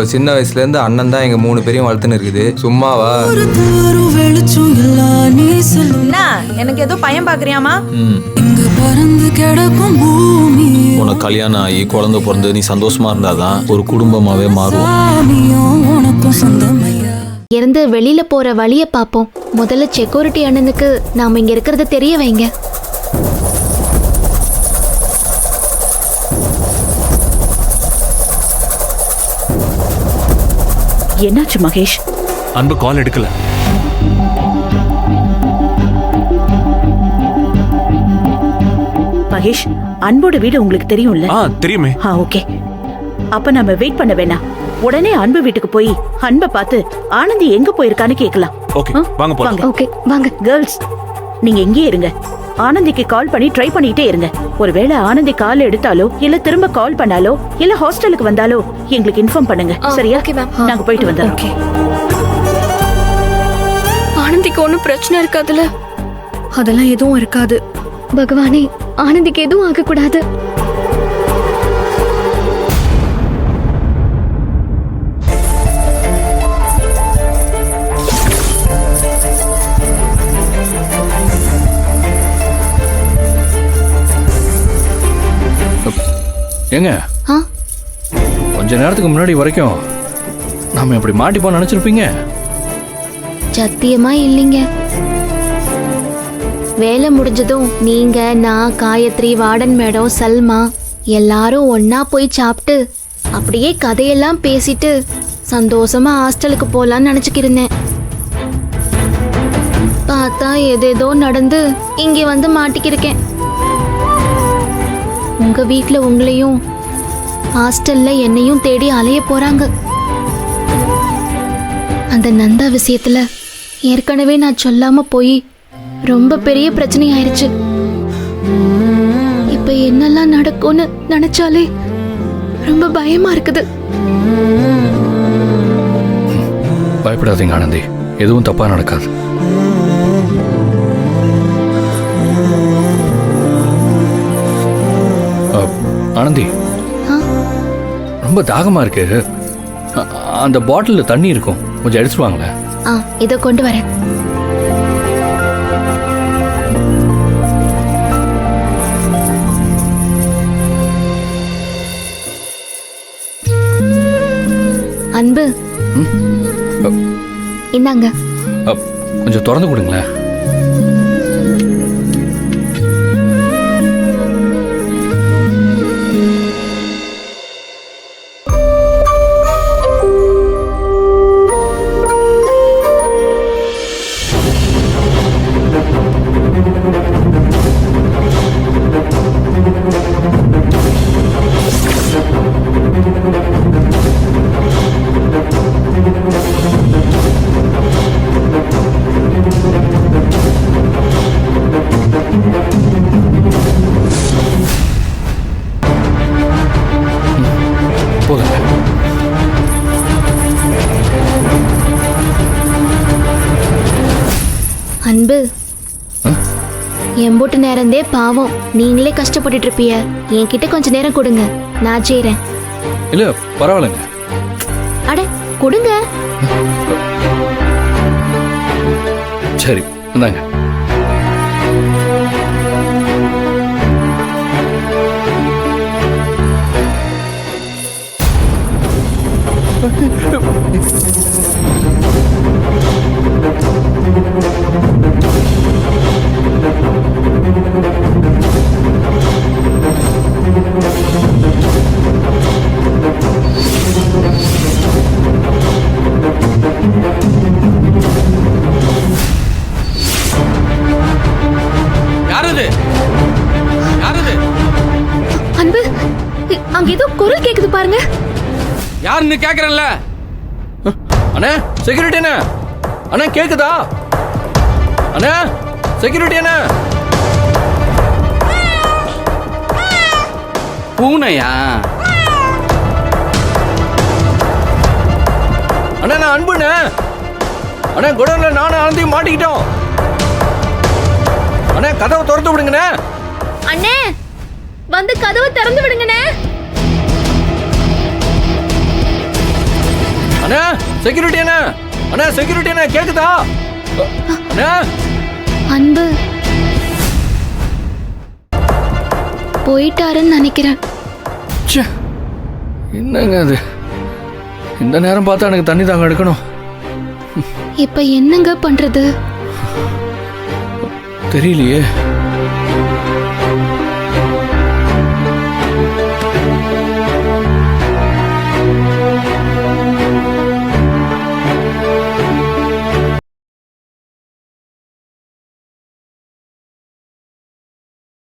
அவ்வளோ சின்ன வயசுலேருந்து அண்ணன் தான் எங்கள் 3 பேரையும் வளர்த்துன்னு இருக்குது. சும்மாவா? எனக்கு ஏதோ பையன் பாக்குறியாமா? உனக்கு கல்யாணம் ஆகி குழந்தை பிறந்து நீ சந்தோஷமா இருந்தாதான் ஒரு குடும்பமாவே மாறும். இருந்து வெளியில போற வழிய பாப்போம். முதல்ல செக்யூரிட்டி அண்ணனுக்கு நாம இங்க இருக்கிறத தெரிய வைங்க. என்னாச்சு மகேஷ்? அன்பு கால் எடுக்கல. மகேஷ், அன்போட வீடு உங்களுக்கு தெரியும்ல? தெரியுமே. ஓகே. அப்ப நம்ம வெயிட் பண்ண வேணாம். உடனே அன்பு வீட்டுக்கு போய் அன்பை பார்த்து ஆனந்தி எங்க போயிருக்கான்னு கேட்கலாம். ஓகே, வாங்க போலாம். ஓகே வாங்க. கேர்ள்ஸ், நீங்க எங்கே இருங்க. ஆனந்திக்கு கால் பண்ணி ட்ரை பண்ணிட்டே இருங்க. ஒருவேளை ஆனந்தி கால் எடுத்தாலோ இல்ல திரும்ப கால் பண்ணாலோ இல்ல ஹாஸ்டலுக்கு வந்தாலோ எங்களுக்கு இன்ஃபார்ம் பண்ணுங்க. சரியா? நாங்க போயிட்டு வந்தோம். ஓகே. ஆனந்திக்கு ஒன்றும் பிரச்சனை இருக்காதுல்ல? அதெல்லாம் எதுவும் இருக்காது. பகவானே, ஆனந்திக்கு எதுவும் ஆகக்கூடாது. ஏங்க, கொஞ்ச நேரத்துக்கு முன்னாடி வரைக்கும் நாம எப்படி மாட்டிப்போம் நினைச்சிருப்பீங்க? சத்தியமா இல்லைங்க. வேலை முடிஞ்சதும் நீங்க, நான், காயத்ரி, வார்டன் மேடம், சல்மா எல்லாரும் ஒன்னா போய் சாப்பிட்டு அப்படியே கதையெல்லாம் பேசிட்டு சந்தோஷமா ஹாஸ்டலுக்கு போலான்னு நினைச்சுக்கிருந்தேன். பார்த்தா ஏதேதோ நடந்து இங்க வந்து மாட்டிக்கிருக்கேன். உங்க வீட்ல உங்களையும் ஹாஸ்டல்ல என்னையும் தேடி அலைய போறாங்க. அந்த நந்தா விஷயத்துல ஏற்கனவே நான் சொல்லாம போய் ரொம்ப பெரிய பிரச்சனை ஆயிருச்சு. இப்ப என்னெல்லாம் நடக்கும்னு நினைச்சாலே ரொம்ப பயமா இருக்குது. பயப்படாதீங்க ஆனந்தி, எதுவும் தப்பா நடக்காது. ஆனந்தி, ரொம்ப தாகமா இருக்கு. அந்த பாட்டில்ல தண்ணி இருக்கும், கொஞ்சம் எடுத்துட்டு வாங்களேன். இதை கொண்டு வரேன். அன்பு, இந்தாங்க. கொஞ்சம் திறந்து கொடுங்களேன். அன்பு, எம்பூட்டு நேரந்தே பாவம் நீங்களே கஷ்டப்பட்டுட்டு இருப்பீங்க. என்கிட்ட கொஞ்ச நேரம் கொடுங்க, நான் செய்றேன். இல்ல பரவாயில்லைங்க. அட கொடுங்க. சரி, இந்தாங்க. அன்பு, அங்க ஏதோ குரல் கேக்குது பாருங்க. யாருன்னு கேக்குறேன்ல. அண்ணா செக்யூரிட்டி அண்ணா, அண்ணா கேக்குதா? அண்ணா செக்யூரிட்டி அண்ணா. பூனையா? அண்ணா நான் அன்புண்ணே. அண்ணா குடோன்ல நானும் ஆனந்தியும் மாட்டிக்கிட்டோம். அண்ணா கதவை திறந்து விடுங்கண்ணே. அண்ணே, வந்து கதவை திறந்து விடுங்கண்ணே. செக்யூரிட்டி அண்ணா, அண்ணா செக்யூரிட்டி அண்ணா கேக்குதா? அண்ணா அன்பு போயிட்டாருன்னு நினைக்கிறேன். ச்சே, என்னங்க அது? இந்த நேரம் பார்த்தா எனக்கு தண்ணி தாங்க எடுக்கணும். இப்ப என்னங்க பண்றது? தெரியலையே.